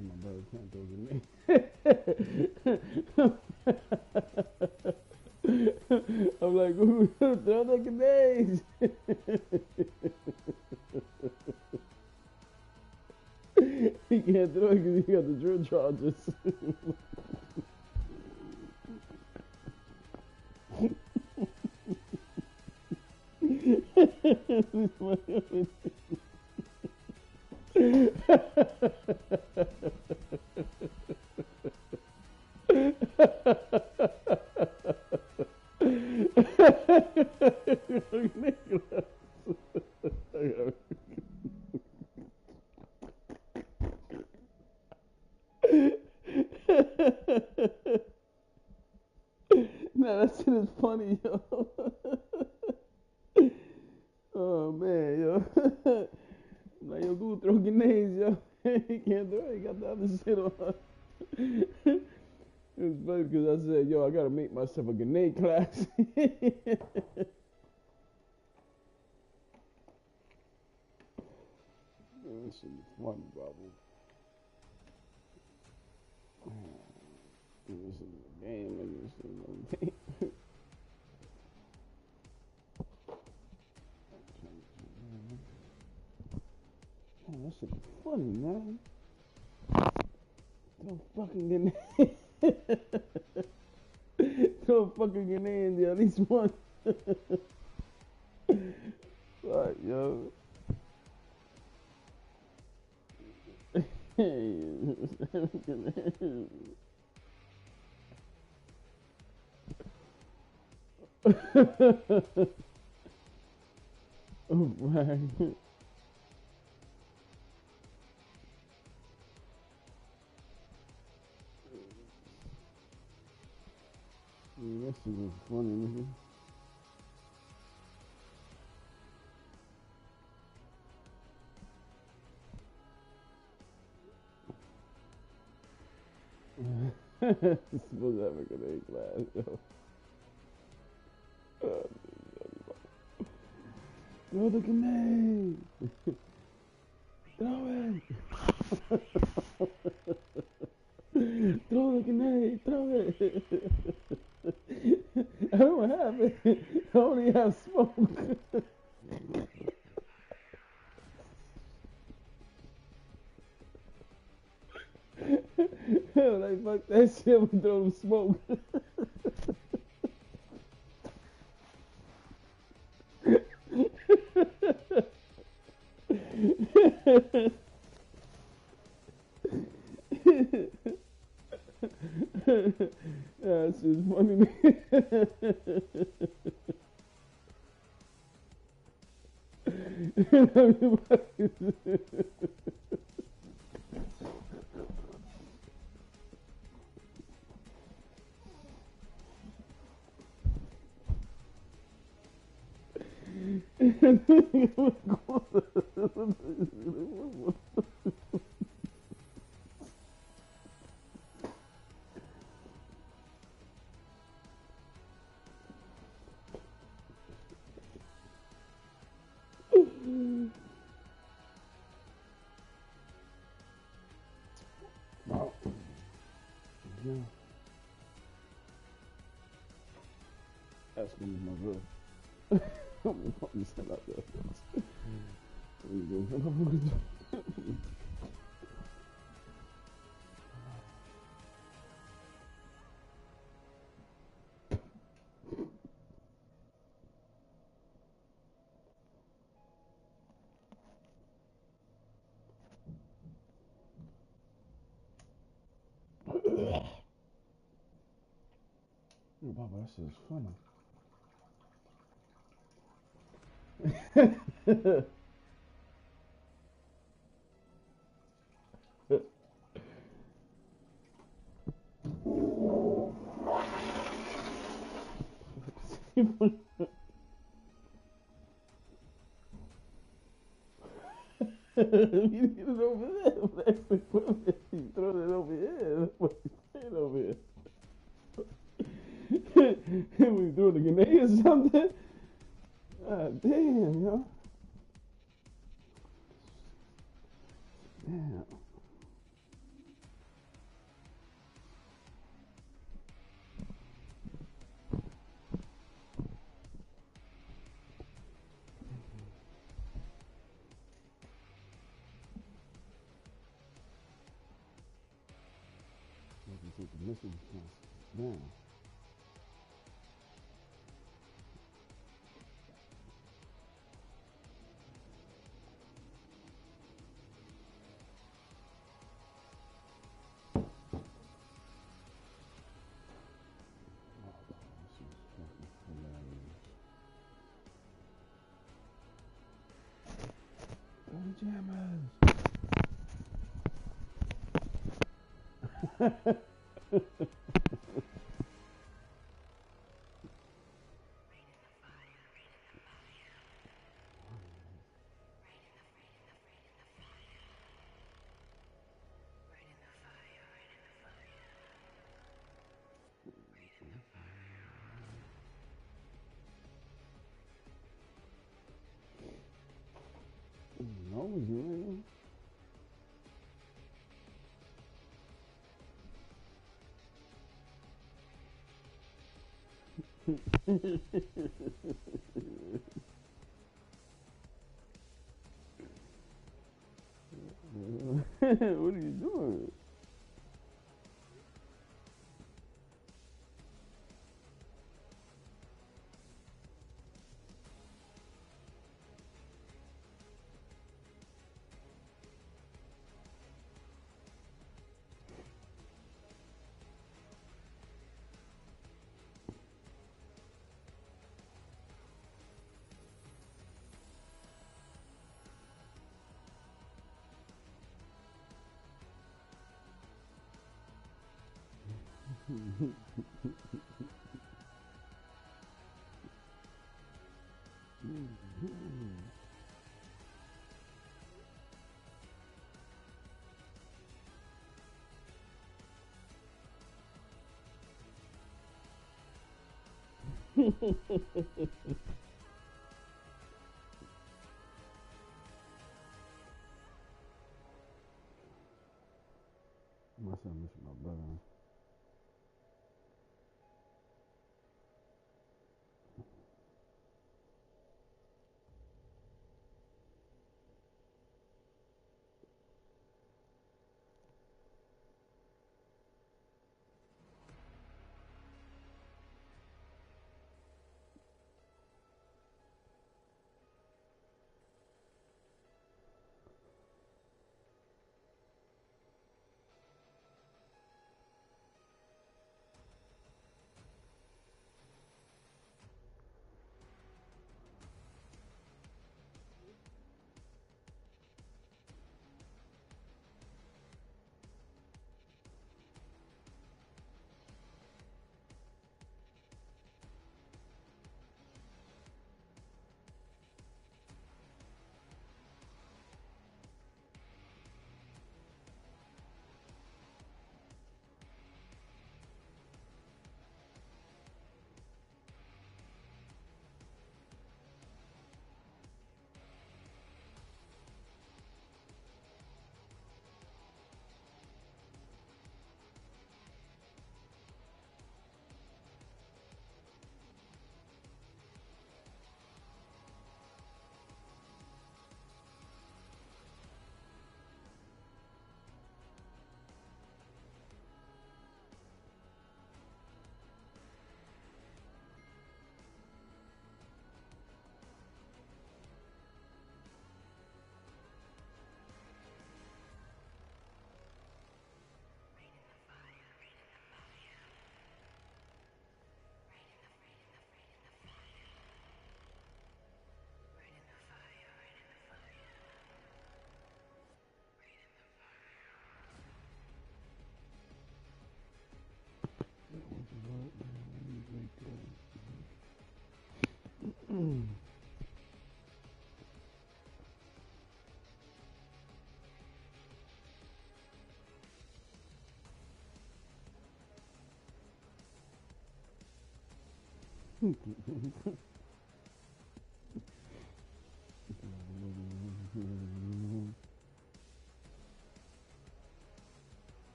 My brother can't throw grenades. I'm like, ooh, throw the grenades. He can't throw it because he got the drill charges. Nah, that shit is funny, yo. Oh man, yo. Like, yo, dude, throw grenades, yo. He can't do it. He got the other shit on. It was funny because I said, yo, I gotta make myself a grenade class. This shit is funny, Bobby. This is a game, nigga. This is no game. Man, that shit is funny, man. Throw fucking grenade. Throw a fucking grenade in there, at least one. Fuck, yo. Oh, right. Yeah, that shit was funny, nigga. Supposed to have a grenade class, yo. Throw the grenade! Throw it! Throw the grenade! Throw it! I don't have it. I only have smoke. Like, fuck that shit, I'm gonna throw some smoke. That's just funny. Oh, yeah. That's gonna be my brother. I'm gonna fucking send out there. There you go. Yo, Baba, that shit is funny. You get it over there with extra equipment. You throw it over here. That's what you saying over here. When you throw the grenade or something. God damn, yo. Damn. take the missing down. Jammers. No, you what are you doing? My son missing my brother.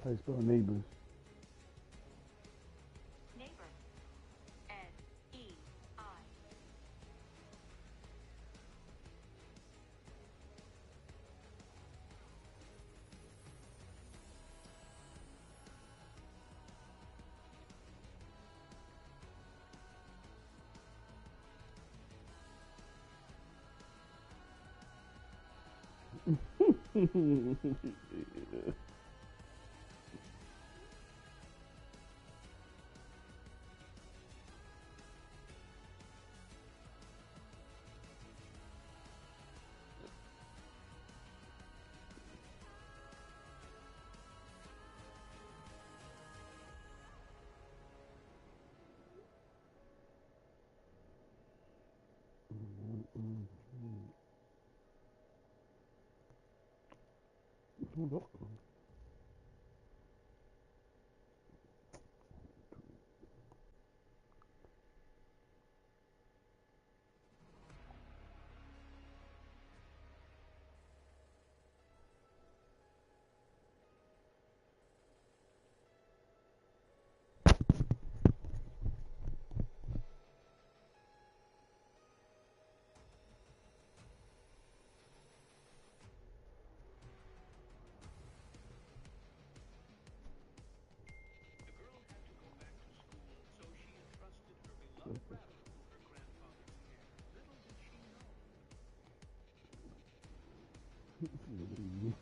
How you spell neighbors? Neighbor. N-E-I.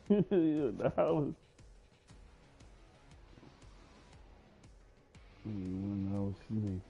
The house. No, she me.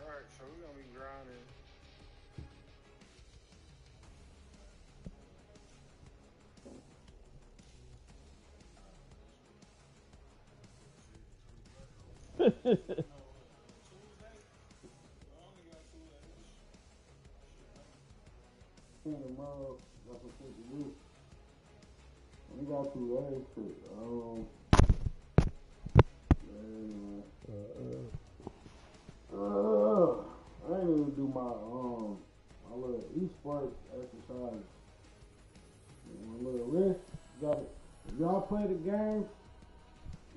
Alright, so we're gonna be grinding. We got 2 days to I ain't even do my little esports exercise. My little wrist. If y'all play the game,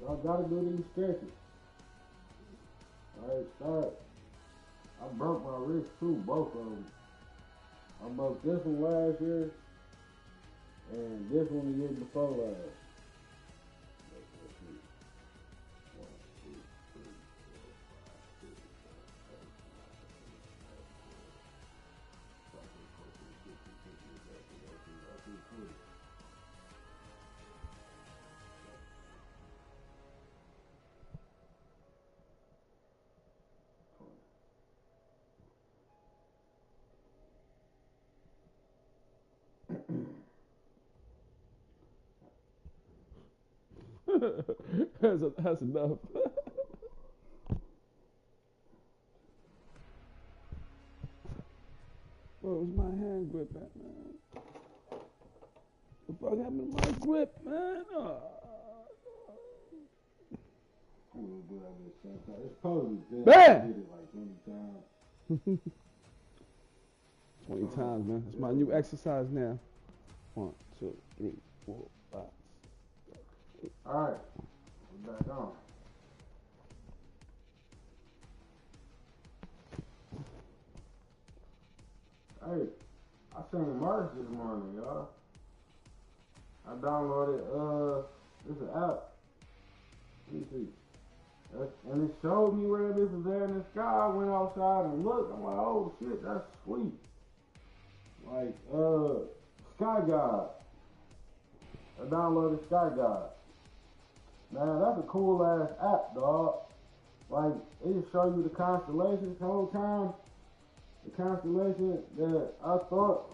y'all gotta do these stretches. Alright, start. I broke my wrist too, both of them. I broke this one last year, and this one the year before last. That's enough. Where's my hand grip at, man? What the fuck happened to my grip, man? I'm gonna do that this time. It's probably good. I did it like 20 times. 20 times, man. It's my new exercise now. 1, 2, 3, 4, 5. Alright, we're back on. Hey, I seen merch this morning, y'all. I downloaded this app. Let me see. And it showed me where this is there in the sky. I went outside and looked. I'm like, oh shit, that's sweet. Like, Sky God. I downloaded Sky God. Man, that's a cool ass app, dog. Like, it just show you the constellations the whole time. The constellation that I thought,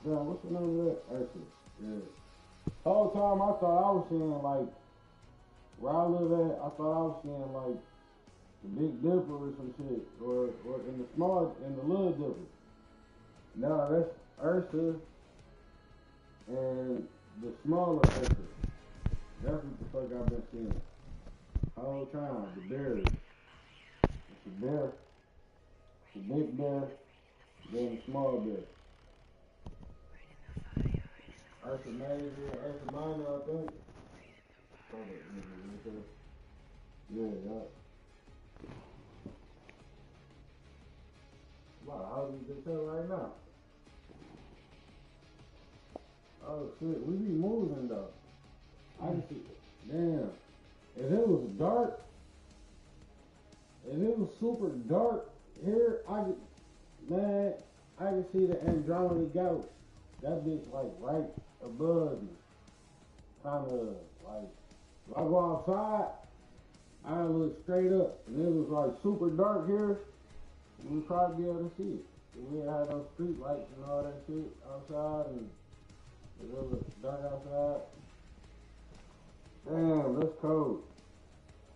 damn, what's the name of that? Actually, yeah. The whole time I thought I was seeing, like, where I live at, I thought I was seeing, like, the Big Dipper or some shit, or in the small, in the Little Dipper. No, that's Ursa and the smaller Ursa. That's what the fuck I've been seeing. The whole time, the bear. It's a bear, the big bear, then the small bear. Ursa Major, Ursa Minor, I think. Yeah. Wow, how do you tell right now? Oh shit, we be moving though. I can see, damn. If it was dark, if it was super dark here, I can see the Andromeda Galaxy. That bitch like right above me. Kinda like, if I go outside, I look straight up. And it was like super dark here, we'd probably be able to see it. We had those street lights and all that shit outside, and it was dark outside. Damn, that's cold.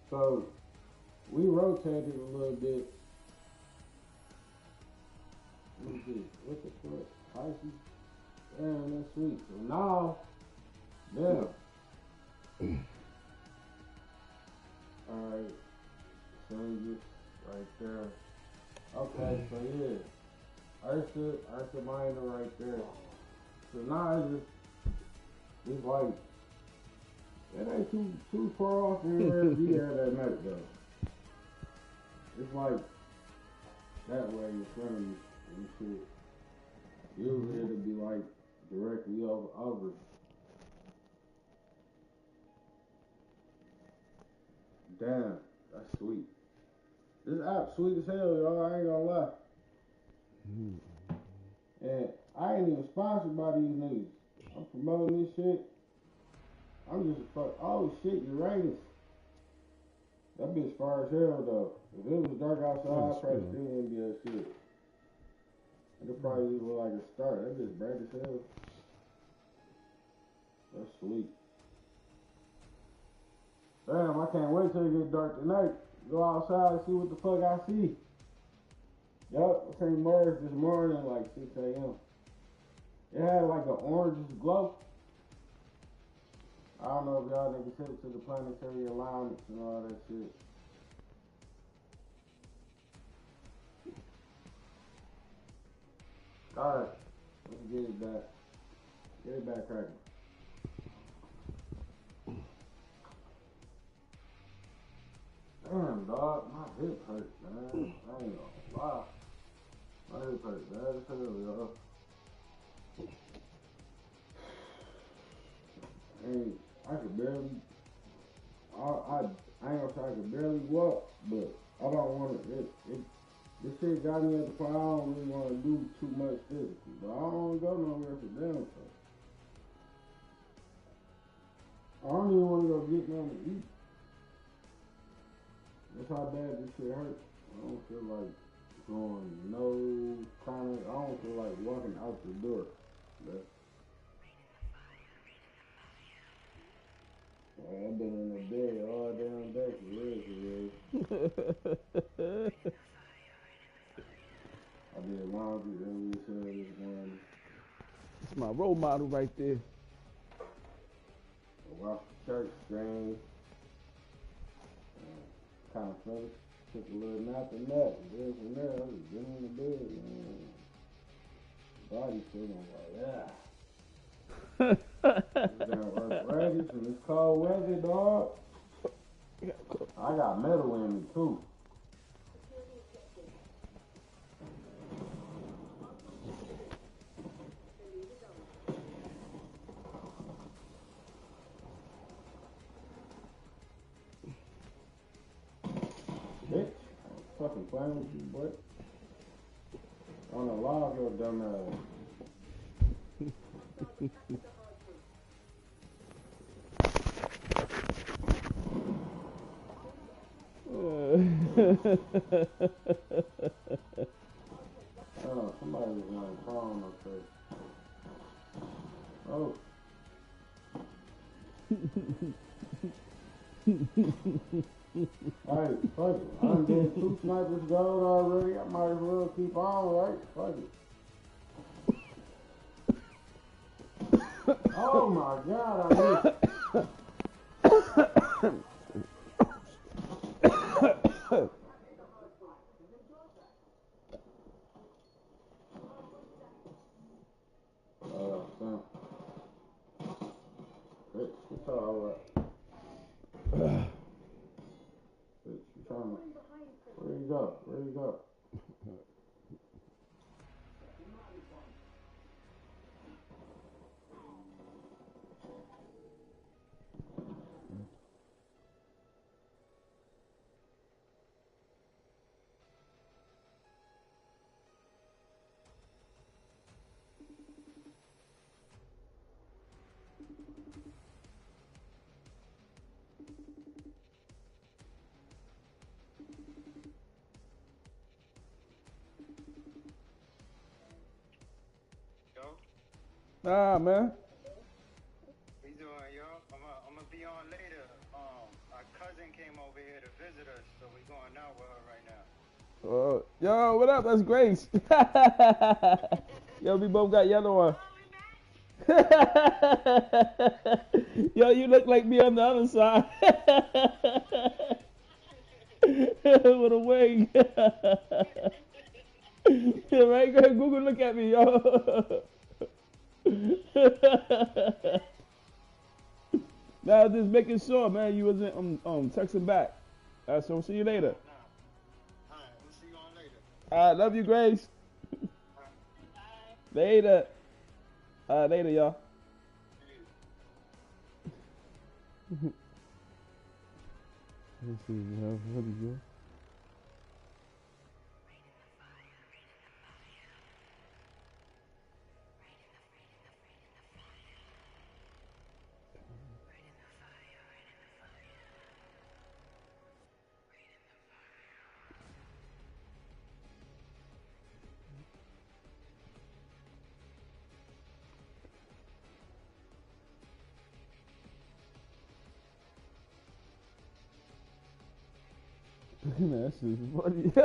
So we rotated a little bit. Let me see, what the fuck? Pisces? Damn, that's sweet. So now, damn. Alright, Sagittarius right there. Okay, so yeah. Ursa Minor right there. So now it's like, it ain't too far off from where we had that night though. It's like that way in front of you and shit. Usually it'll be like directly over. Damn, that's sweet. This app sweet as hell, y'all. I ain't gonna lie. And I ain't even sponsored by these niggas. I'm promoting this shit. I'm just oh shit, Uranus. That bitch far as hell though. If it was dark outside, I probably still wouldn't be able to see it. It'll probably look like a star. That bitch bright as hell. That's sweet. Damn, I can't wait till it gets dark tonight. Go outside and see what the fuck I see. Yup, I seen Mars this morning like 6 a.m. It had like an orangish glow. I don't know if y'all niggas hit it to the planetary alignments and all that shit. Alright, let's get it back. Get it back cracking. Damn, dog, my hip hurt, man. I ain't gonna lie. My hip hurt bad as hell, y'all. I could barely, I ain't gonna say I could barely walk, but I don't want to, this shit got me at the point I don't really want to do too much physically, but I don't want to go nowhere for damn stuff. I don't even want to go get nothing to eat. That's how bad this shit hurt. I don't feel like going no kind of, I don't feel like walking out the door. But I've been in the bed all damn day for real. I did laundry earlier this morning. That's my role model right there. I washed the shirt string. Kind of finished. Took a little nap and that. And then from there, I was getting in the bed, man. Body feeling like, yeah. It's down arthritis and it's cold weather, dog. I got metal in me too. Bitch, I'm fucking playing with you, boy. On the log, your dumb ass. Oh, somebody was on the phone up there. Oh. Hey, fuck it. I done did 2 snipers gold already. I might as well keep on, right? Fuck it. Oh my god, I missed. Son. Bitch, it's all right. Bitch, you trying to... Where you go? Where you go? Ah, man. What you doing, yo? I'm gonna be on later. Our cousin came over here to visit us, so we going out with her right now. Yo, what up? That's Grace. Yo, we both got yellow on. Yo, you look like me on the other side. With a wing. Right, go ahead, Google, look at me, yo. Now just making sure, man, you wasn't texting back. So see you later. Alright, we'll see you on later. I love you, Grace. Later. Later, y'all. Let's see, what is it? Man, that shit is funny. I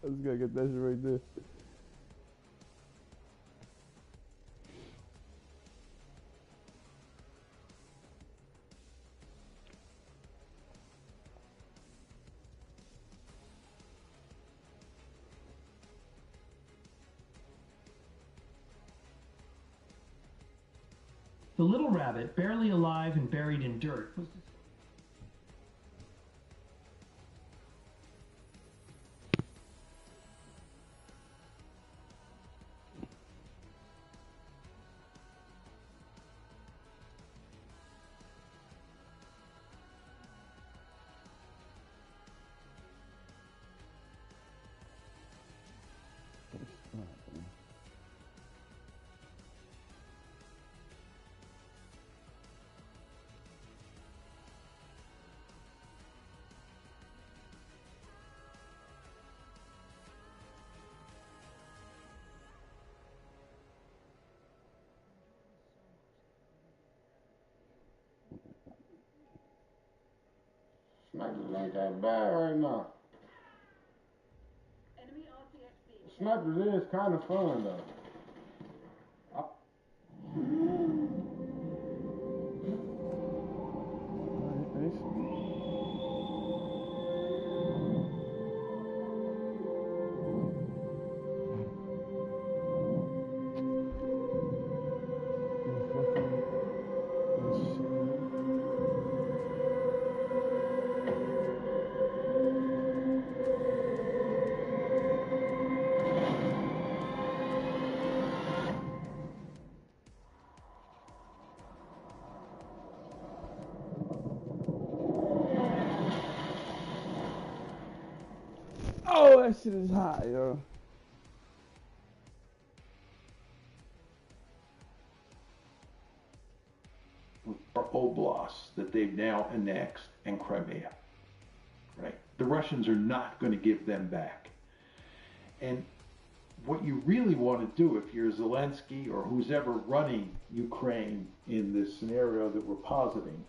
just gotta get that shit right there. The little rabbit, barely alive and buried in dirt, was Snipers ain't that bad right now. Snipers is kind of fun though. Oh, that shit is hot, yo. are oblasts that they've now annexed and Crimea, right? The Russians are not going to give them back. And what you really want to do if you're Zelensky or who's ever running Ukraine in this scenario that we're positing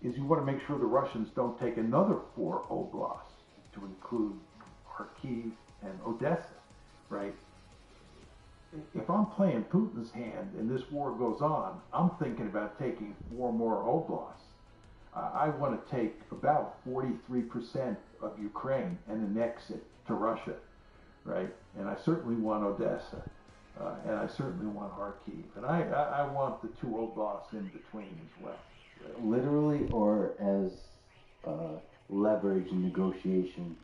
is you want to make sure the Russians don't take another 4 oblasts, to include Kharkiv and Odessa, right? If I'm playing Putin's hand and this war goes on, I'm thinking about taking 4 more oblasts. I want to take about 43% of Ukraine and annex it to Russia, right? And I certainly want Odessa, and I certainly want Kharkiv, and I want the 2 oblasts in between as well. Literally, or as leverage in negotiation?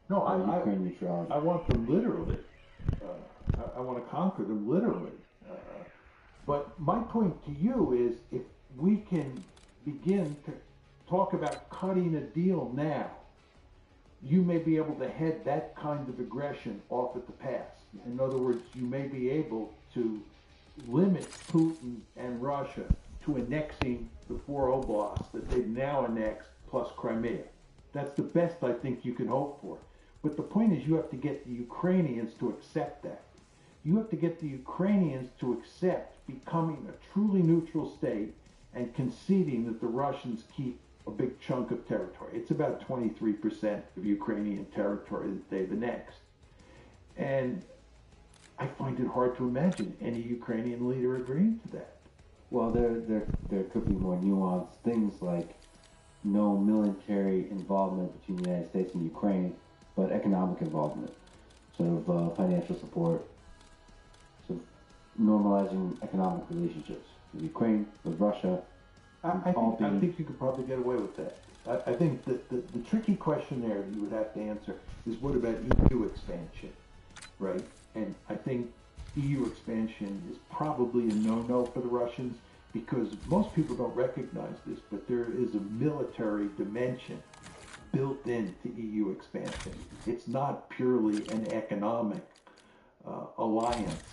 No, Ukraine neutrality. I want them literally. I want to conquer them literally. But my point to you is, if we can begin to talk about cutting a deal now, you may be able to head that kind of aggression off at the pass. In other words, you may be able to limit Putin and Russia to annexing the 4 oblasts that they've now annexed plus Crimea. That's the best I think you can hope for. But the point is, you have to get the Ukrainians to accept that. You have to get the Ukrainians to accept becoming a truly neutral state and conceding that the Russians keep a big chunk of territory. It's about 23% of Ukrainian territory that they've annexed. And I find it hard to imagine any Ukrainian leader agreeing to that. Well, there could be more nuanced things like no military involvement between the United States and Ukraine, but economic involvement, sort of financial support, sort of normalizing economic relationships with Ukraine, with Russia. I think you could probably get away with that. I think that the tricky question there that you would have to answer is, what about EU expansion, right? And I think EU expansion is probably a no-no for the Russians, because most people don't recognize this, but there is a military dimension built into EU expansion. It's not purely an economic alliance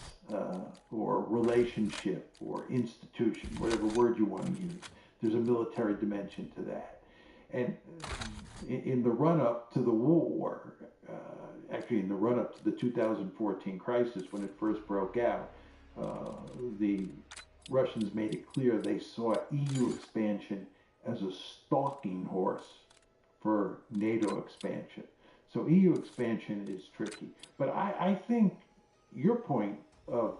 or relationship or institution, whatever word you want to use. There's a military dimension to that. And in the run-up to the war, actually in the run-up to the 2014 crisis when it first broke out, the Russians made it clear they saw EU expansion as a stalking horse for NATO expansion. So EU expansion is tricky. But I think your point of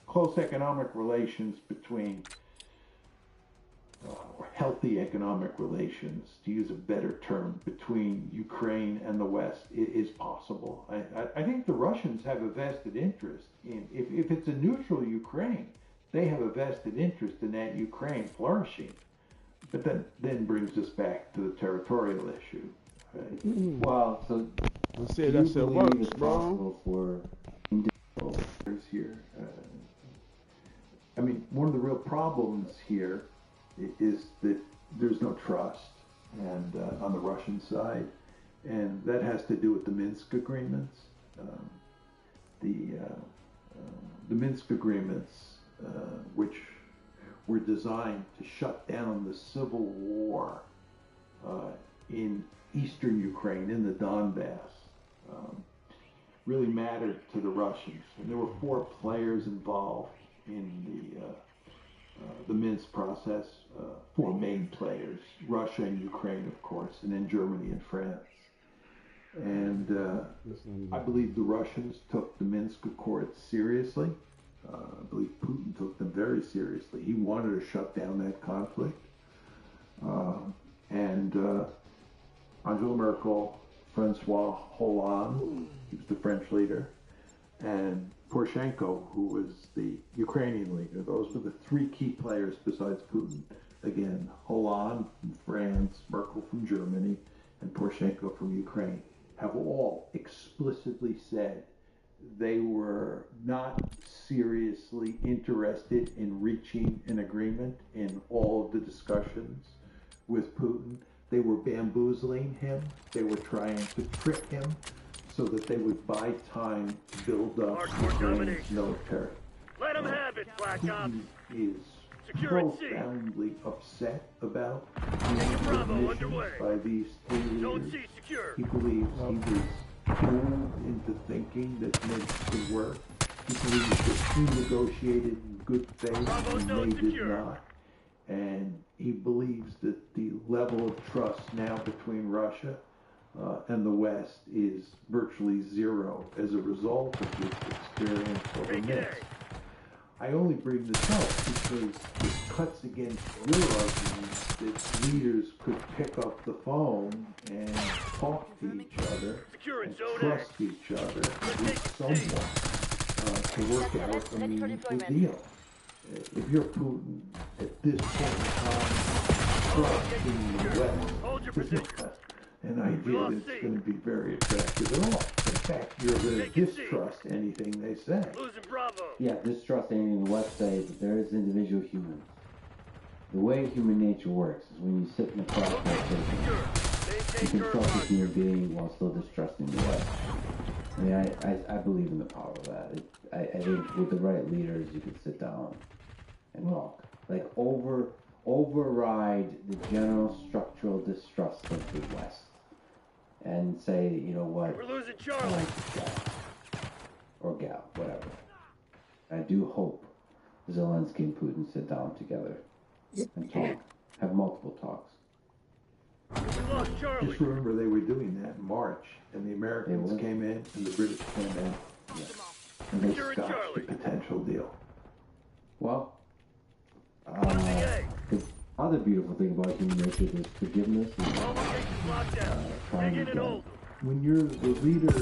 close economic relations between, or healthy economic relations, to use a better term, between Ukraine and the West is possible. I think the Russians have a vested interest in, if it's a neutral Ukraine, they have a vested interest in that Ukraine flourishing. But that then brings us back to the territorial issue. Right? Well, so I said that shit works, bro. For here, I mean, one of the real problems here is that there's no trust, and on the Russian side, and that has to do with the Minsk agreements. The Minsk agreements, which were designed to shut down the civil war in eastern Ukraine, in the Donbass, really mattered to the Russians. And there were 4 players involved in the Minsk process, 4 main players: Russia and Ukraine, of course, and then Germany and France. And I believe the Russians took the Minsk Accords seriously. I believe Putin took them very seriously. He wanted to shut down that conflict. And Angela Merkel, Francois Hollande, he was the French leader, and Poroshenko, who was the Ukrainian leader. Those were the 3 key players besides Putin. Again, Hollande from France, Merkel from Germany, and Poroshenko from Ukraine have all explicitly said they were not seriously interested in reaching an agreement in all of the discussions with Putin. They were bamboozling him. They were trying to trick him so that they would buy time to build up Ukraine's military. Let him have it, Black Ops. Putin is profoundly upset about the admissions by these three leaders. He believes he was fooled into thinking that NIDS could work. He believes that he negotiated in good faith and they did not. And he believes that the level of trust now between Russia and the West is virtually zero as a result of this experience over NIDS. I only bring this up because it cuts against your argument that leaders could pick up the phone and talk to each other and trust each other with someone to work out a meaningful deal. If you're Putin at this point in time, trust in the West is not an idea that's going to be very attractive at all. In fact, you're going to distrust anything they say. Yeah, distrust anything in the West say, but there is individual humans. The way human nature works is when you sit in a crossroads, you can trust a human being while still distrusting the West. I mean, I believe in the power of that. I think with the right leaders, you can sit down and talk. Like, override the general structural distrust of the West. And say, you know what, we're losing Charlie. I like this guy. Or gal, whatever. I do hope Zelensky and Putin sit down together and talk. Have multiple talks. We lost Charlie. Just remember they were doing that in March, and the Americans came in, and the British came in, and they scotched the potential deal. Well, the other beautiful thing about human nature is forgiveness and trying again. When you're the leader of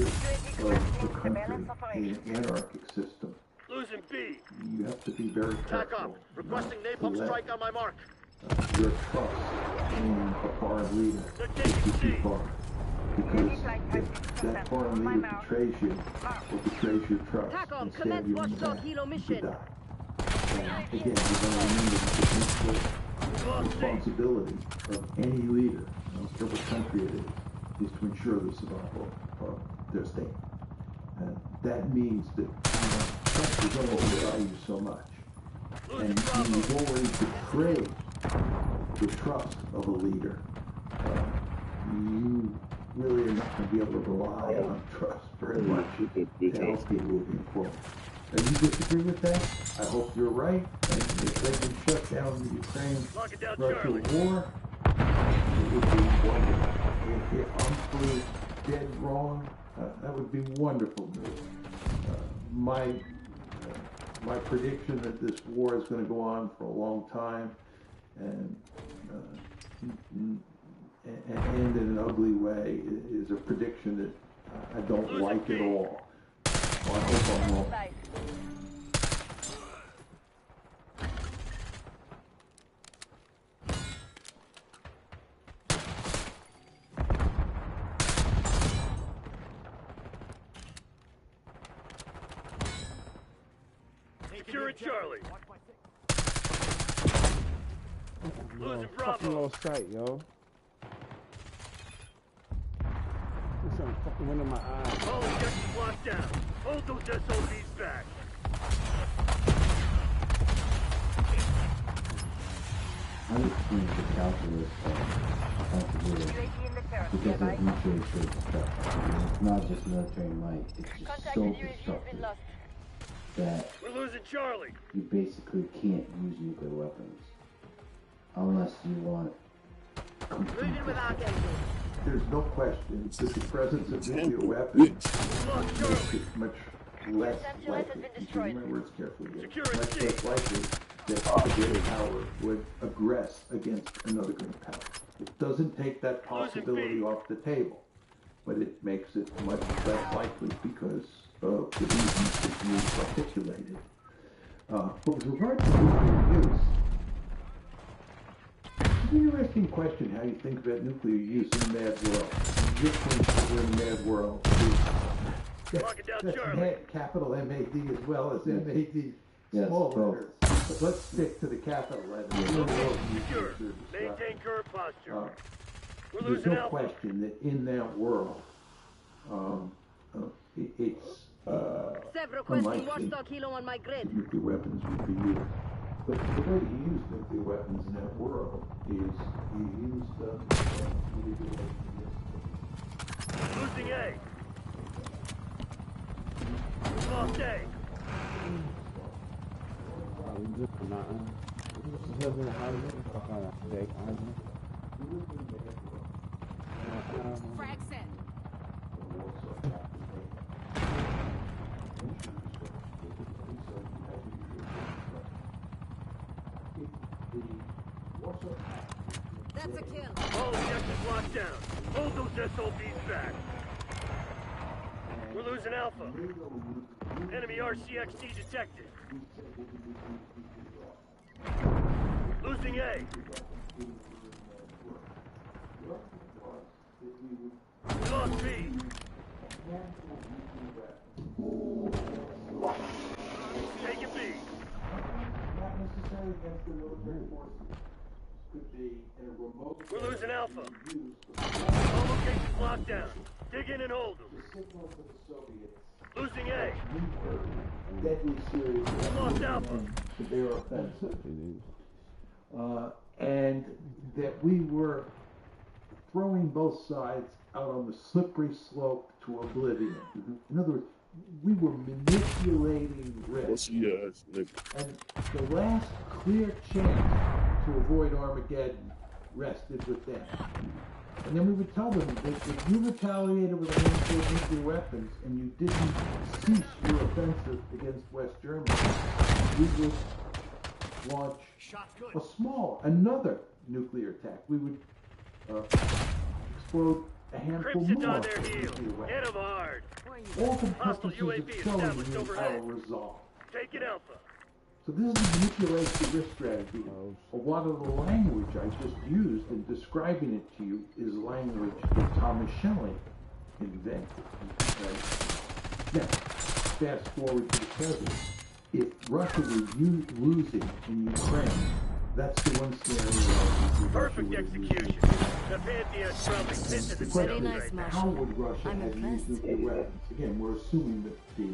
the country in an anarchic system, you have to be very careful. Requesting napalm strike on my mark. Your trust in a foreign leader is too far. Because if that foreign leader betrays you, or betrays your trust, and stabs you in the back, you die. And again, you're going to remember the responsibility of any leader, no matter what country it is to ensure the survival of their state. And that means that trust is only value so much. And when you've already betrayed the trust of a leader, you really are not going to be able to rely on trust very much to help you moving forward. You disagree with that? I hope you're right. And if they can shut down the Ukraine-Russia war, it would be wonderful. If I'm proved dead wrong, that would be wonderful news. My prediction that this war is going to go on for a long time and end in an ugly way is a prediction that I don't like at all. Well, I hope I'm wrong. Securing Charlie. Losing Bravo. Lost sight, yo. There's some fucking wind in my eyes. All objectives locked down. Hold those SOBs back. I would change the calculus of responsibility because of mutually assured destruction. It's not just military might, it's just so destructive that we're losing Charlie. You basically can't use nuclear weapons unless you want complete destruction. There's no question that the presence of nuclear weapons makes it much less likely, you should remember words carefully here, much less likely that a great power would aggress against another great power. It doesn't take that possibility off the table, but it makes it much less likely because of the reasons that you articulated. But with regard to nuclear use, it's an interesting question how you think about nuclear use in a mad world. This we're in a mad world. That's capital M-A-D as well as M-A-D small letters. But let's stick to the capital letters. Maintain current posture. There's no question that in that world, it's unlikely that nuclear weapons would be used. But the way he used nuclear weapons in that world is he used manipulation. Losing A. Lost A. Frag set. That's a kill. All objectives locked down. Hold those SOBs back. We're losing Alpha. Enemy RCXD detected. Losing A. We lost B. Taking B. Not necessarily against the military forces. Could be in a remote. We're losing Alpha. All locations locked down. Dig in and hold them. The signal to the Soviets. Losing A. Deadly serious. Lost Alpha. Severe offensive. And that we were throwing both sides out on the slippery slope to oblivion. In other words, we were manipulating risk. Yes. And the last clear chance to avoid Armageddon rested with them. And then we would tell them that if you retaliated with a handful of nuclear weapons and you didn't cease your offensive against West Germany, we would launch another nuclear attack. We would explode a handful Crimson's more on their heels. nuclear weapons. Hit 'em hard. All for Hostile purposes UAV of showing established you overhead. our resolve. Taking Alpha. So this is the manipulation risk strategy. A lot of the language I just used in describing it to you is language that Thomas Schelling invented. Right? Now, fast forward to the present. If Russia were losing in Ukraine, that's the one scenario. Perfect execution. The Pantheon's probably pissed at the The city question nice, is, Marshal. how would Russia I'm have used impressed. nuclear weapons? Again, we're assuming that the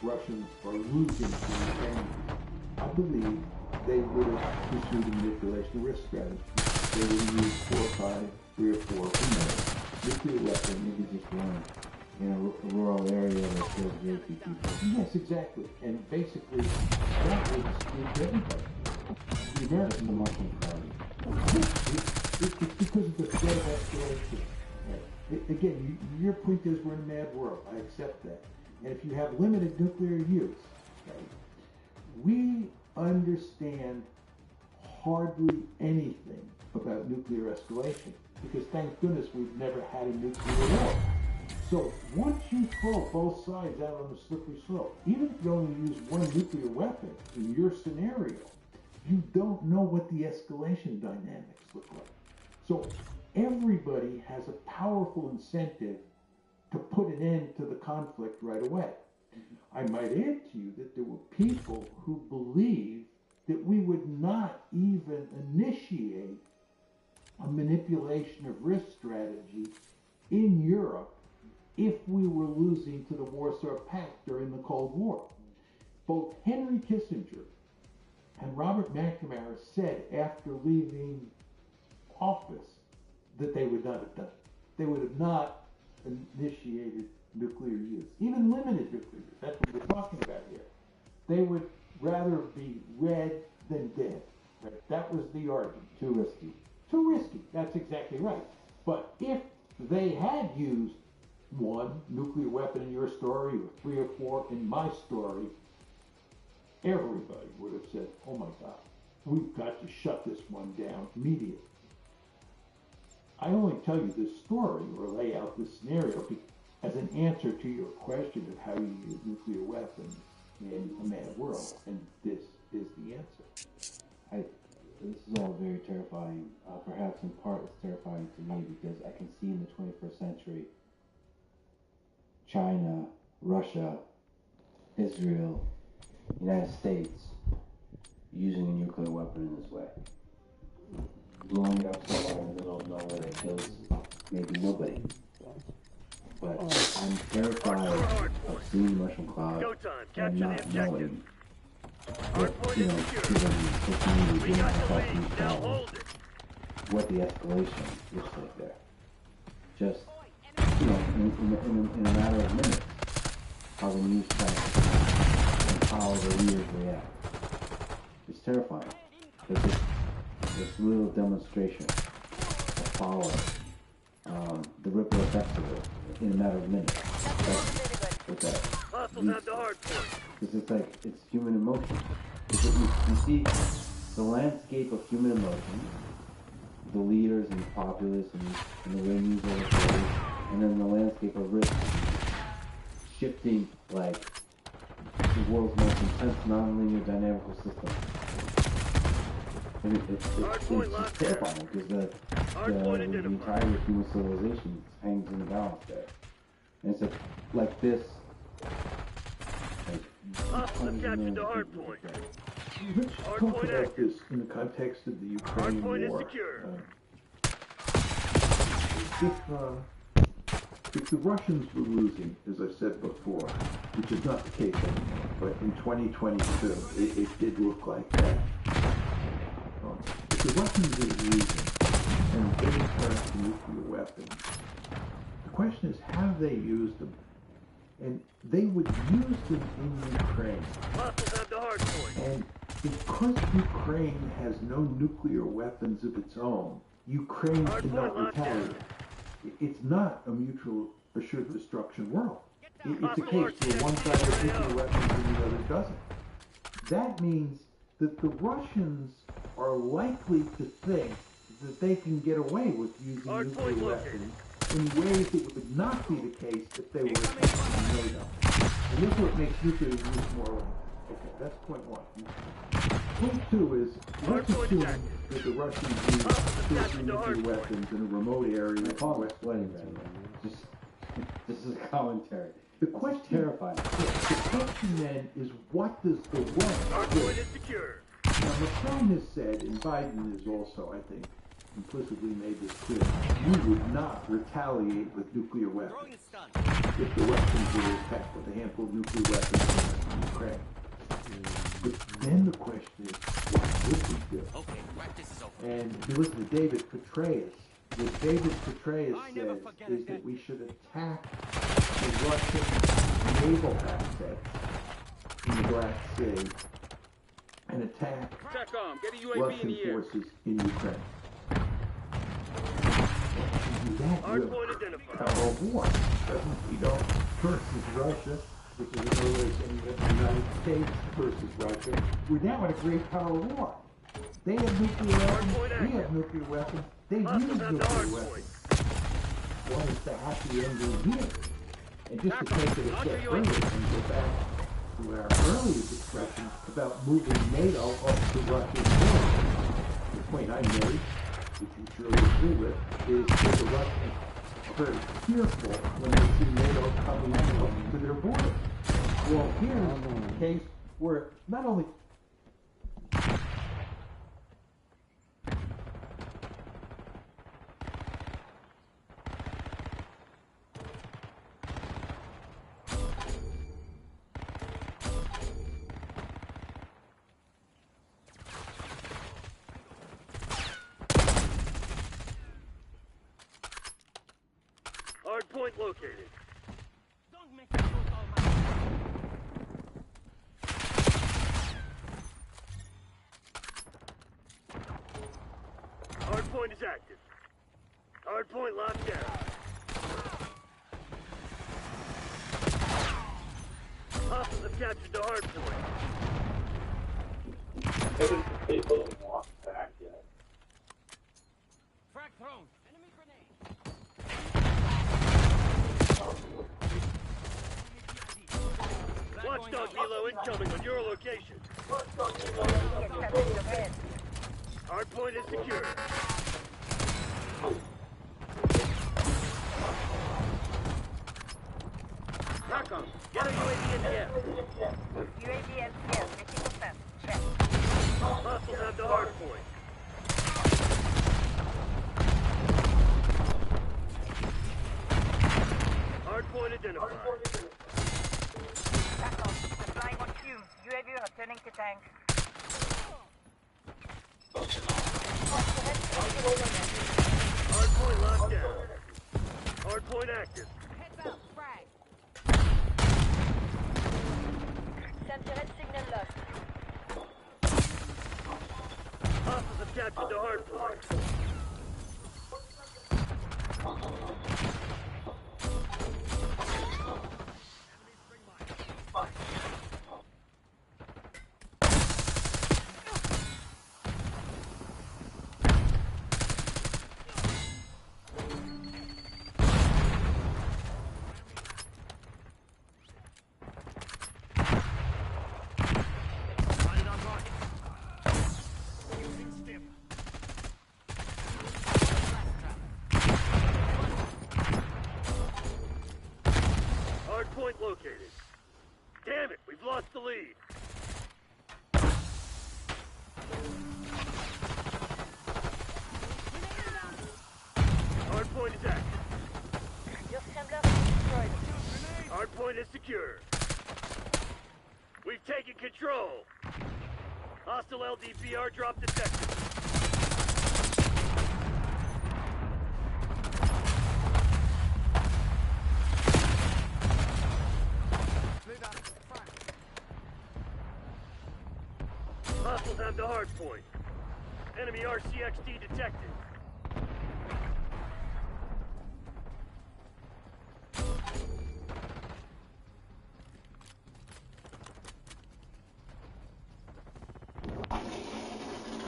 Russians are losing to Ukraine. I believe they would have pursued a manipulation risk strategy. They would have used 4 or 5, 3 or 4, nuclear weapons. Maybe just one in a rural area that kills very few people. Yes, exactly. And basically, that would exclude everybody. The American Marshall Plan. It's because of the threat of escalation. Right. Again, your point is we're in a mad world. I accept that. And if you have limited nuclear use, right, we understand hardly anything about nuclear escalation because thank goodness we've never had a nuclear war. So once you throw both sides out on the slippery slope, even if you only use one nuclear weapon in your scenario, you don't know what the escalation dynamics look like. So everybody has a powerful incentive to put an end to the conflict right away. I might add to you that there were people who believed that we would not even initiate a manipulation of risk strategy in Europe if we were losing to the Warsaw Pact during the Cold War. Both Henry Kissinger and Robert McNamara said after leaving office that they would not have done it. They would have not initiated nuclear use, even limited nuclear use. That's what we're talking about here. They would rather be red than dead. Right? That was the argument. Too risky. Too risky. That's exactly right. But if they had used one nuclear weapon in your story, or 3 or 4 in my story, everybody would have said, oh my God, we've got to shut this one down immediately. I only tell you this story or lay out this scenario as an answer to your question of how you use nuclear weapons in a mad world, and this is the answer. This is all very terrifying. Perhaps in part it's terrifying to me because I can see in the 21st century China, Russia, Israel, United States using a nuclear weapon in this way. Blowing it up somewhere in the middle of nowhere that kills maybe nobody. But I'm terrified of seeing mushroom cloud Go time. and Capture the not objective. knowing Hardpoint you know, given social media, We given got how the fast lead. these Now travels, hold it. what the escalation looks like there. Just, you know, in a matter of minutes, how the news travels and how the leaders react. It's terrifying. There's this little demonstration of power, the ripple effects of it in a matter of minutes. That's what that Hostiles have the hard point. because it's like, it's human emotion. It's that you see the landscape of human emotion, the leaders and the populace and the way news overflows, and then the landscape of risk shifting like the world's most intense non-linear dynamical system. And it's just terrifying because the entire human civilization hangs in the balance there. And it's like this. Hostiles have captured the hard point. Let's talk about this in the context of the Ukraine Hard point is war. secure. If the Russians were losing, as I said before, which is not the case anymore, but in 2022, it did look like that. If the Russians were losing and they turned to nuclear weapons, the question is how they used them. And they would use them in Ukraine. Hostiles have the hard point. And because Ukraine has no nuclear weapons of its own, Ukraine cannot retaliate. It's not a mutual assured destruction world. It's a case where one side has nuclear weapons and the other doesn't. That means that the Russians are likely to think that they can get away with using nuclear weapons in ways that would not be the case if they were attacking NATO. And this is what makes nuclear use more. Okay, that's point one. Point two is, let's assume that the Russians use nuclear weapons in a remote area. I call it sweating right now. This is a commentary. The question, terrifying. The question then is, what does the West do? Hard point is secure. Now, Macron has said, and Biden has also, I think, implicitly made this clear, we would not retaliate with nuclear weapons if the Russians were attacked with a handful of nuclear weapons in Ukraine. But then the question is, what would we do? Okay, practice is over. And if you listen to David Petraeus, what David Petraeus says is that we should attack the Russian naval assets in the Black Sea and attack Russian forces in Ukraine. Hard point identified. Counter war, versus Russia, which is another way of saying that the United States versus Russia. We're now in a great power war. They have nuclear weapons, we have nuclear weapons, they use nuclear weapons. What is the happy ending here? And just to take it a step further and go back to our earlier discussion about moving NATO up to Russia's border, the point I made, which you surely agree with, is that the Russians are very fearful when they see NATO coming up to their border. Well, here's a case where not only Hard point located. Don't make me lose all my... Hard point is active. Hard point locked down. Hostiles have captured the hard point. People don't walk back yet. Frag thrown. Enemy grenade. Watchdog Helo incoming on your location. Hard point is secure. TACOM, get a UAV in the air. UAV LCS, 50%. Check. Hostiles have the hard point. Hard point identified. TACOM, deploying on fumes. UAV returning to tank. Hardpoint locked down. Hardpoint active. Heads up, frag. Sentinel signal lost. Hostiles have captured the hardpoint. Hardpoint located. Damn it, we've lost the lead. Hardpoint is active. Your scrambler is destroyed. Hardpoint is secure. We've taken control. Hostile LDPR drop detected. Hostiles have the hard point. Enemy RCXD detected.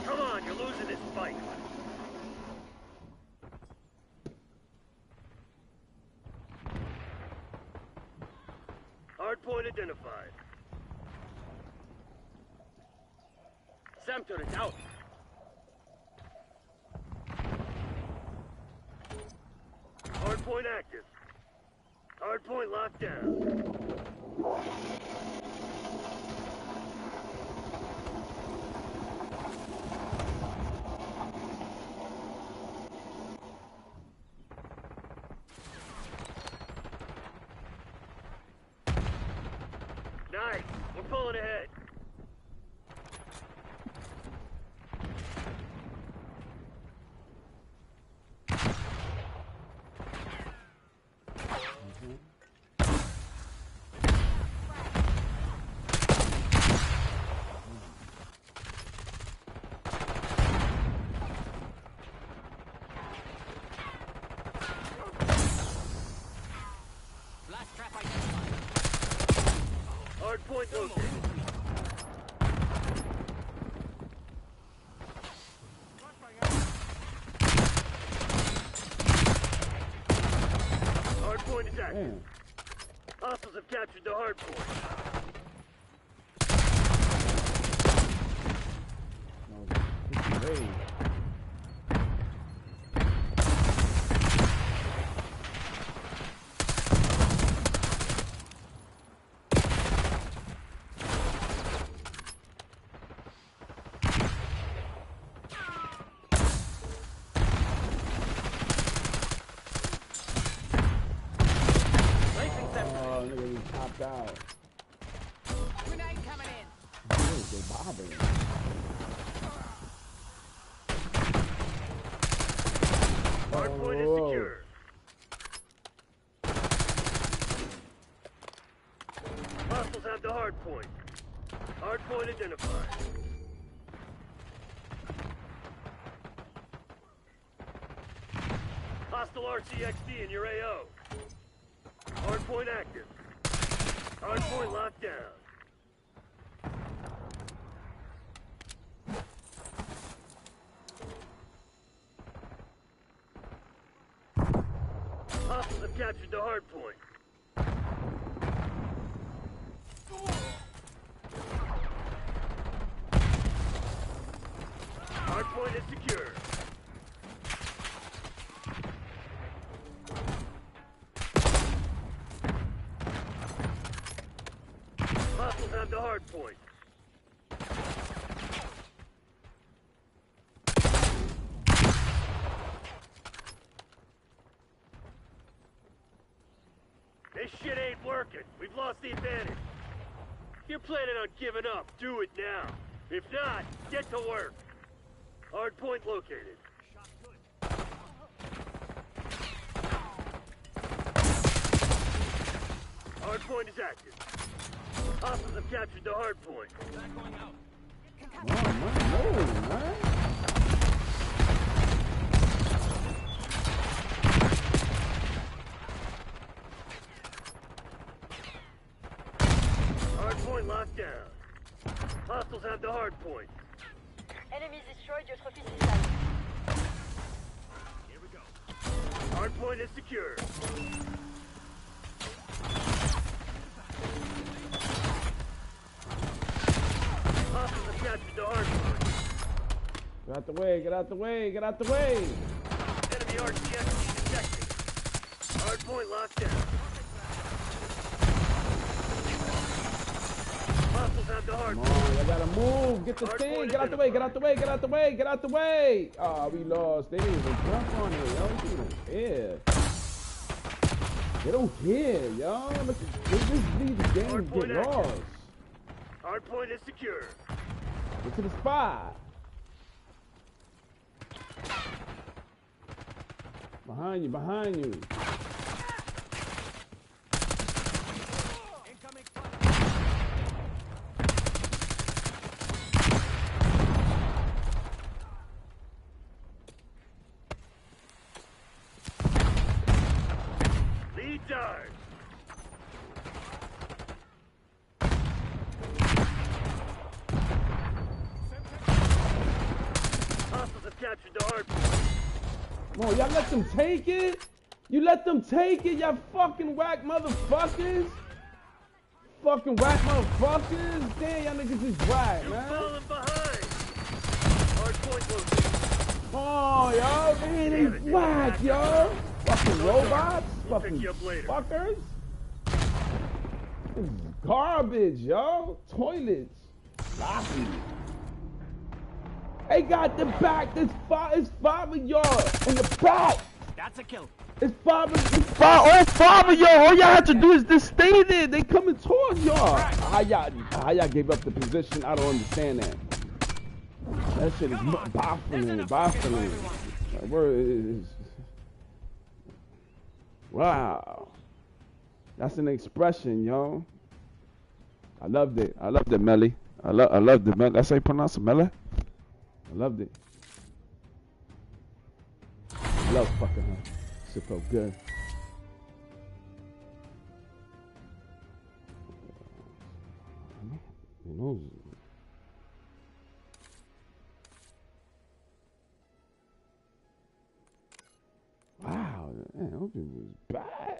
Come on, you're losing this fight. Hard point identified. Samter is out. Hardpoint active. Hardpoint locked down. Nice. We're pulling ahead. Blast trap identified. Hardpoint located. Hardpoint is active. Damn. Hostiles have captured the hardpoint. Hey. Oh, nigga, he popped out. Grenade coming in. What is they bothering? Hardpoint is secure. Hostiles have the hardpoint. Hardpoint identified. Hostile RCXD in your AO. Hardpoint active. Hardpoint locked down. Hostiles have captured the hardpoint. Hardpoint is secure. Hostiles have the hardpoint. This shit ain't working. We've lost the advantage. If you're planning on giving up, do it now. If not, get to work. Hardpoint located. Hard point is active. Hostiles have captured the hard point. Come on, man. Move, man. Hard point locked down. Hostiles have the hard point. Enemy destroyed your trophy system. Here we go. Hard point is secure. Hostiles have captured the hard point. Get out the way, get out the way, get out the way. Enemy RCXD detected. Hard point locked down. Hostiles have the hard Come point. on, I gotta move. Get the Hard thing. point Get out the way, get out the way, get out the way, get out the way. Oh, we lost. They didn't even jump on it, yo. They don't care. They don't care, yo. They just leave the game and get lost. Hard point is secure. Get to the spot. Behind you, behind you. Lead dart. Hostiles have captured the hard point. Come on, y'all let them take it? You let them take it, y'all fucking whack motherfuckers? Fucking whack motherfuckers? Damn, y'all niggas is whack, You're man. falling behind. Hard point located. Oh, yo, man, they whack, yo. Fucking robots, We'll pick fucking you up later. fuckers. This is garbage, yo. Toilets. Sloppy. They got the back. It's five of y'all in the back. That's a kill. It's five. All five of y'all. All y'all have to do is just stay there. They coming towards y'all. How y'all gave up the position? I don't understand that. That shit is baffling. Baffling. That word is. Wow. That's an expression, yo. I loved it. I loved it, Melly. I loved it, Melly. That's how you pronounce it, Melly. I loved it. I love fucking her. Shit felt good. You know. Wow, man, that was bad.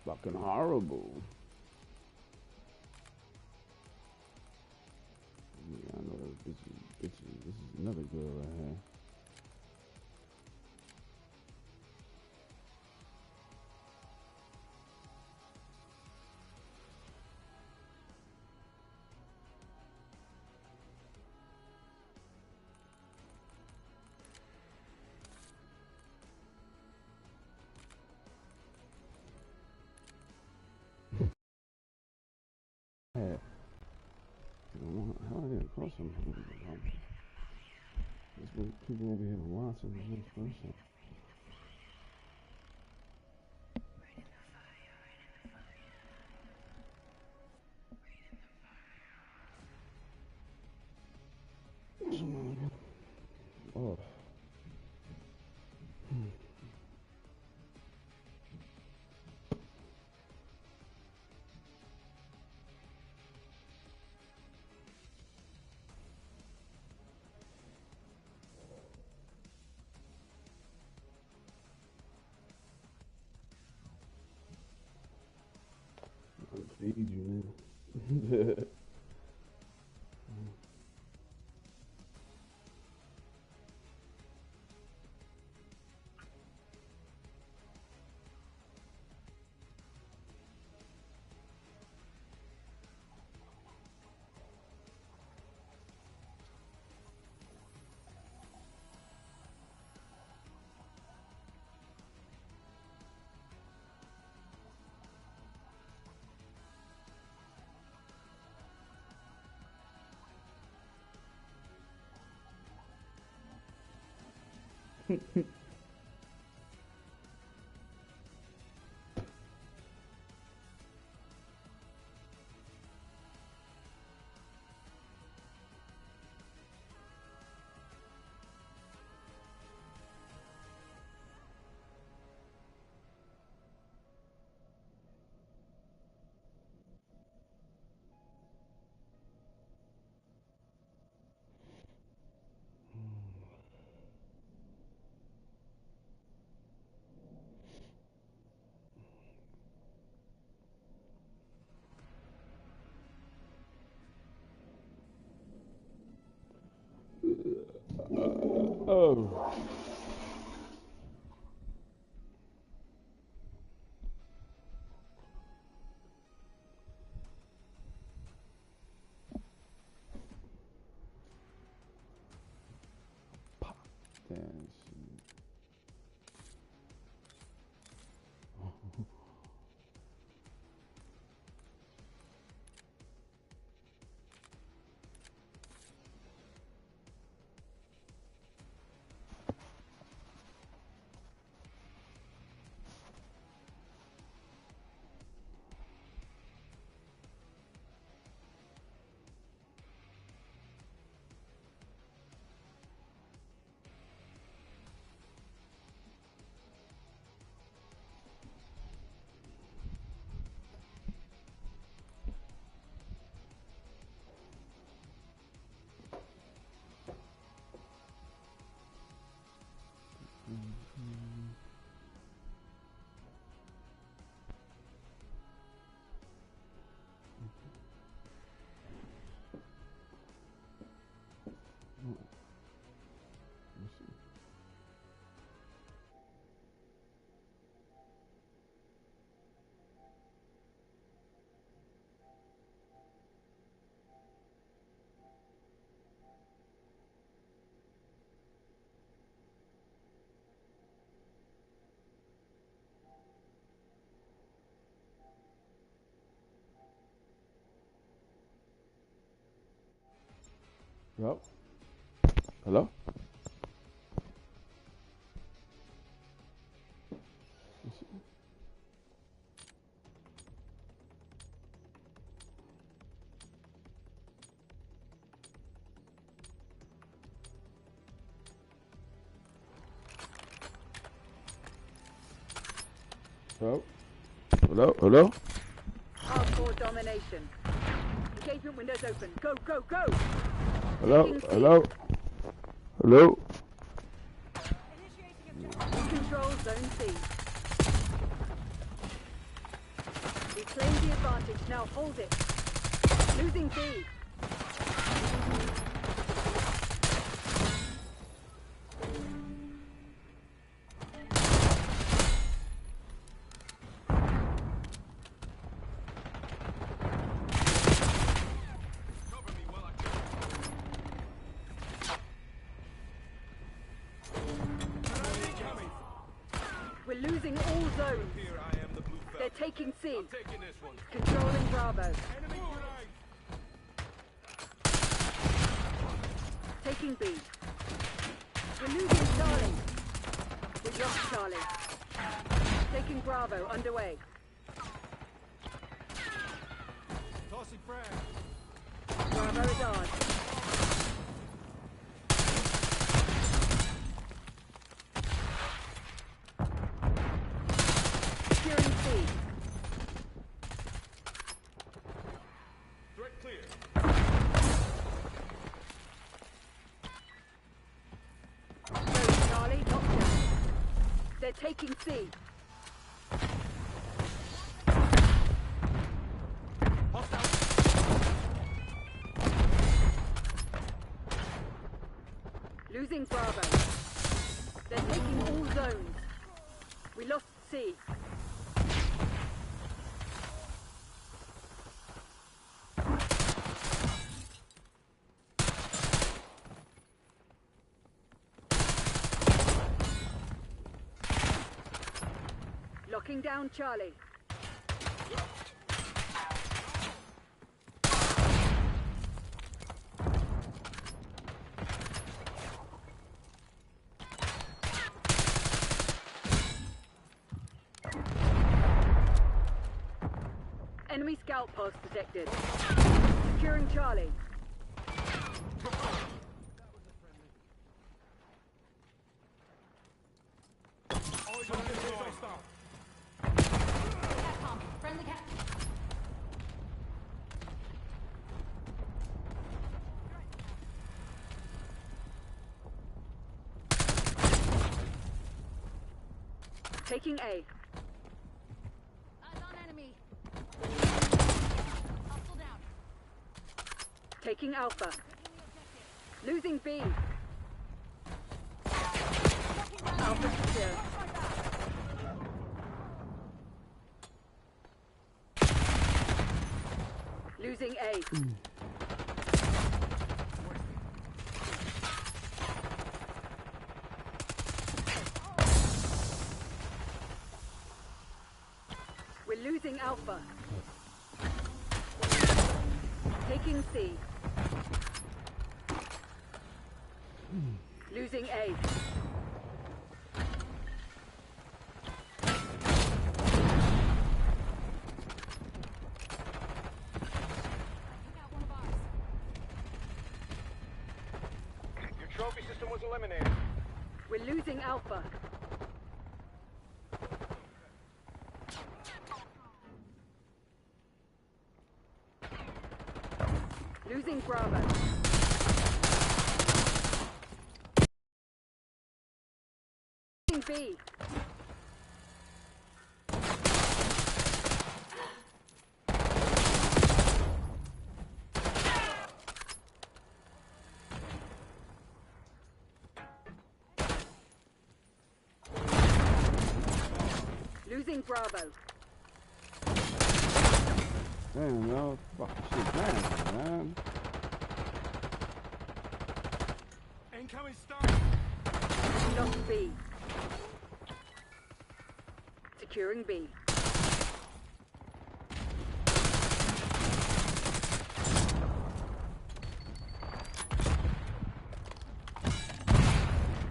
Fucking horrible. Yeah, I know this is another girl right here. How are they across them? There's people over here watching this person. Oh. Feed you, man. Oh. Pop dance. Hello? Hello? Hello? Hello? Hello? Hardcore domination. Engagement windows open. Go, go, go! Hello? Hello? Hello? Control zone C. We claim the advantage. Now hold it. Losing B. We're losing all zones. They're taking C. Controlling Bravo. Taking B. We're losing Charlie. We've lost Charlie. Taking Bravo underway. Tossing frag. Bravo is ours. Securing C. Threat clear. Go, Charlie, lockdown. They're taking C. Losing Bravo. They're taking all zones. We lost C. Locking down Charlie. Enemy scout pulse detected. Securing Charlie. Friendly cat. Taking A. Eyes on enemy. Hostile down. Taking Alpha. Losing B. Alpha secure. Losing A. We're losing Alpha. Taking C. Losing A. Your trophy system was eliminated. We're losing Alpha. Losing Bravo. Losing B. Losing Bravo. Damn, no. Fuck shit, man. Incoming start. Lost B. Securing B.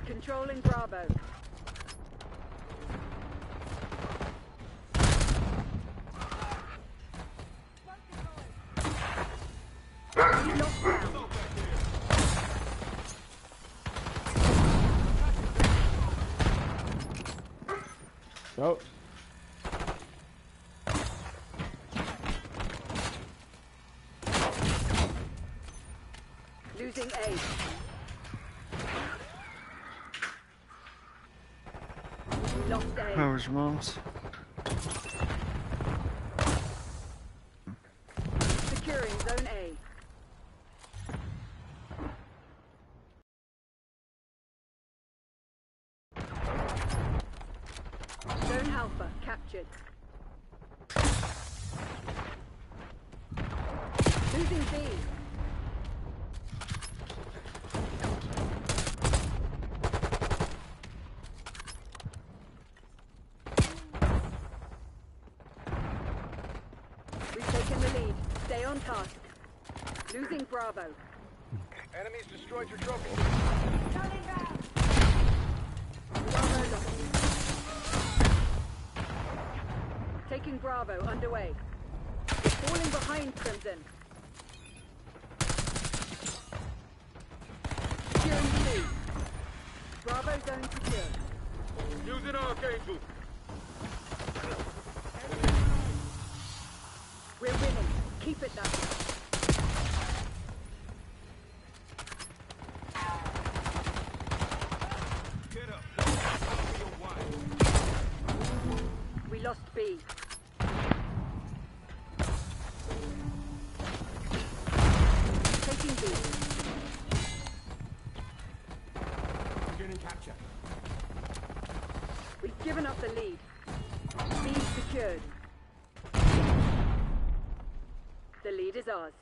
Controlling Bravo. We lost ground. Go. Losing A. We lost A. How's mom's? Securing Zone A. Zone Alpha captured. Losing B. We've taken the lead. Stay on task. Losing Bravo. Enemies destroyed your trophy. Bravo lost. Taking Bravo underway. We're falling behind Crimson. Securing 2. Bravo zone secure. Using Archangel. We're winning. Keep it that way. Get up. We lost B. Taking B. Beginning capture. We've given up the lead. B secured. The lead is ours.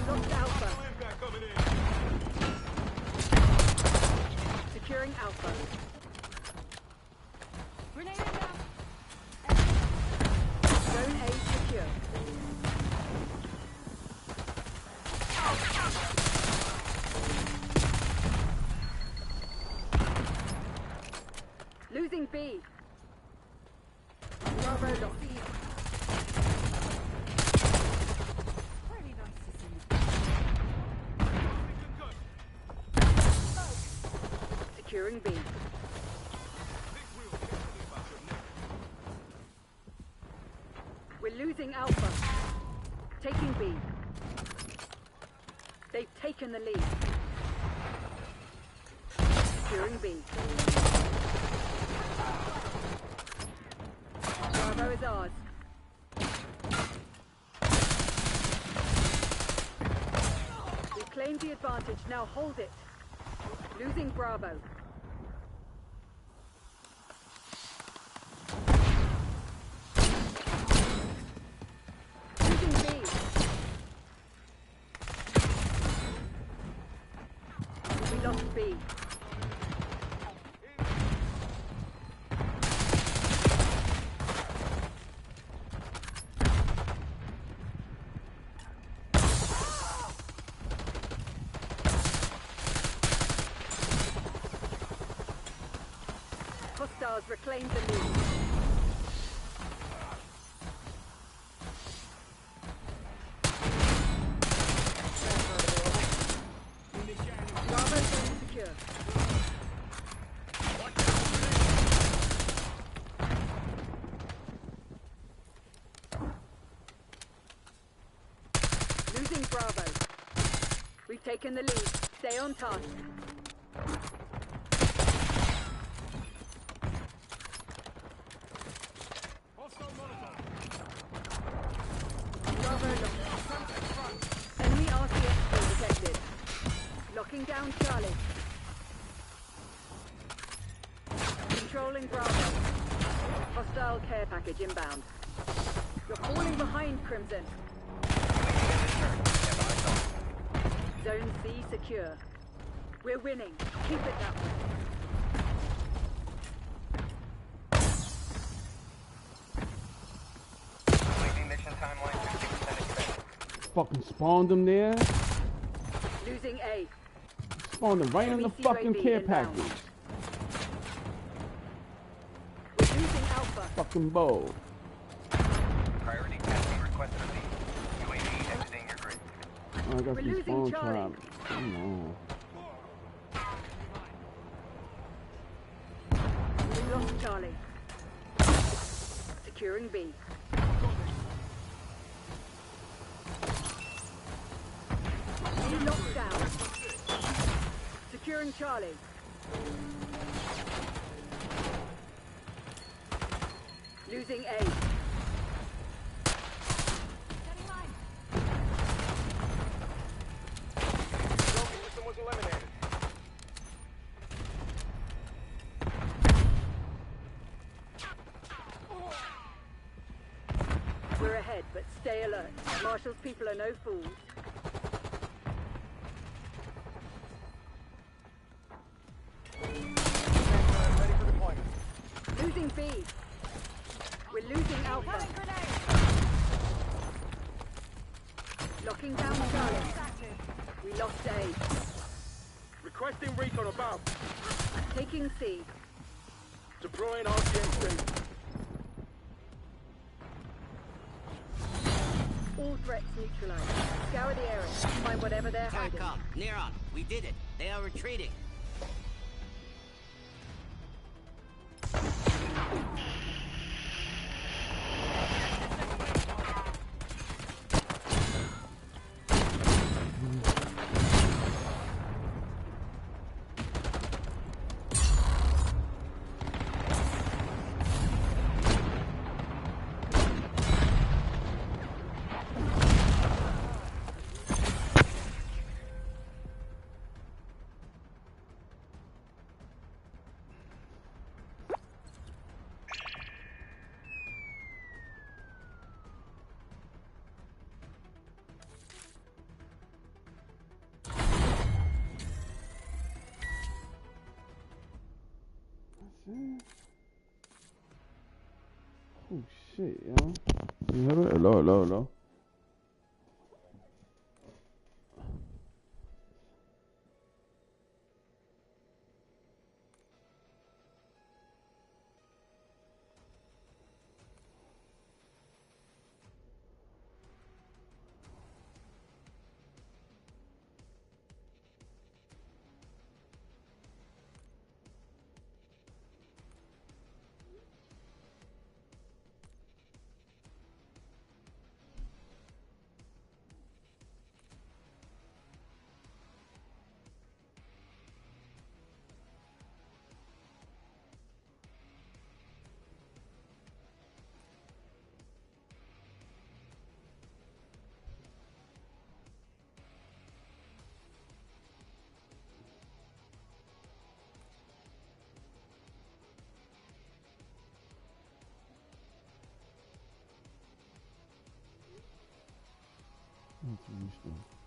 Lost Alpha. Securing Alpha. Grenade inbound. Losing B. Bravo lost. Very nice to see you. Securing B. We're losing Alpha. Taking B. They've taken the lead. Securing B. Bravo is ours. We claimed the advantage, now hold it. Losing Bravo. Losing B. We lost B. Hostiles reclaimed the lead. Bravo zone secure. Losing Bravo. We've taken the lead. Stay on task. Bravo lost. Enemy RCXD detected. Locking down Charlie. Controlling Bravo. Hostile care package inbound. You're falling behind, Crimson. Zone C secure. We're winning. Keep it up. Mission timeline 50% expected. Fucking spawned them there. Losing A. Spawned them right in the fucking care inbound. package. We're losing Alpha. Fucking bow. Priority testing request received. UAV exiting your grid. Oh, I got We're some losing spawn Charlie. traps. Come on. We lost Charlie. Securing B. B locked down. Securing Charlie. Losing A. System was eliminated. We're ahead, but stay alert. Marshall's people are no fools. Ready for deployment. Losing B. We're losing Alpha. Locking down Charlie. We lost A. Requesting recon above. Taking C. Deploying RCXD. All threats neutralized. Scour the area. Find whatever they're hiding. Back up. Neron, we did it. They are retreating. Oh shit, yo. Hello, hello, hello. That's what you should do.